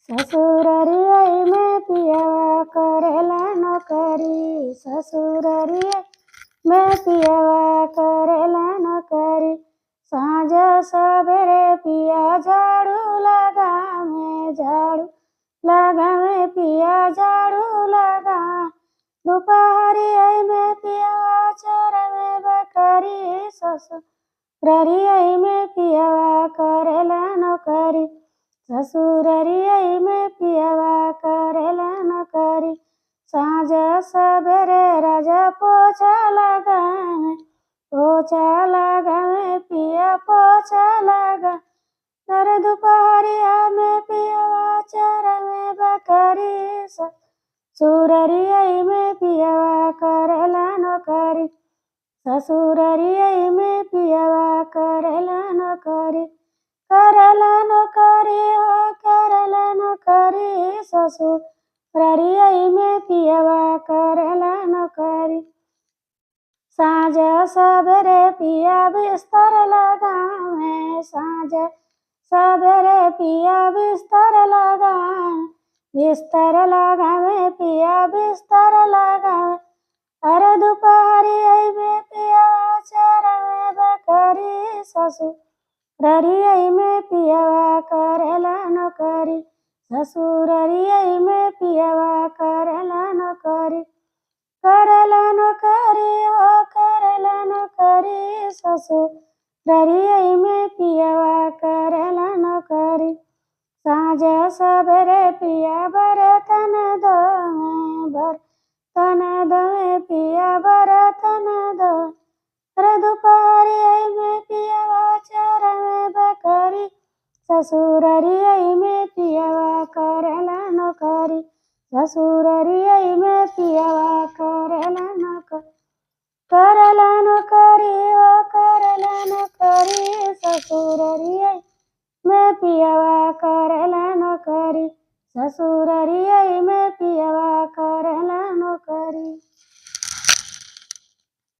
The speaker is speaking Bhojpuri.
ससुररिया में पियवा करेला नौकरी, ससुररिया में पियवा करेला नौकरी। साँझ सबेरे पिया झाड़ू लगावे, झाड़ू लगावे पिया झाड़ू लगा। दोपहरिया में पियवा चरवे बकरी, ससुररिया में पियवा करेला नौकरी, ससुररिया में पियवा करेला नौकरी। साँझ सबेरे राजा पोछा लगावे, पोछा लगावे पिया पोछा लगा। तर दोपहरिया में पियवा चरवे बकरी, ससुररिया में पियवा करेला नौकरी, ससुररिया में पियवा करेला नौकरी। करेला नौकरी हो करेला नौकरी, ससुररिया में पियवा करेला नौकरी। साँझ सबेरे पिया बिस्तर लगावे, साँझ सबेरे पिया बिस्तर लगावे, बिस्तर लगावे पिया बिस्तर लगावे। अरे दोपहरिया में पियवा चरवे बकरी, ससुररिया में पियवा करेला नौकरी, ससुररिया में पियवा करेला नौकरी। करेला नौकरी हो करेला नौकरी, ससुररिया में पियवा करेला नौकरी। साँझ सबेरे पिया बर्तन धोवे, बर्तन धोवे पिया बर्तन धोवे। अरे दोपहरिया में पियवा चरवे बकरी, ससुररिया में पियवा करेला नौकरी, ससुररिया में पियवा करेला नौकरी। करेला नौकरी हो करेला नौकरी, ससुररिया में पियवा करेला नौकरी, ससुररिया में पियवा करेला नौकरी।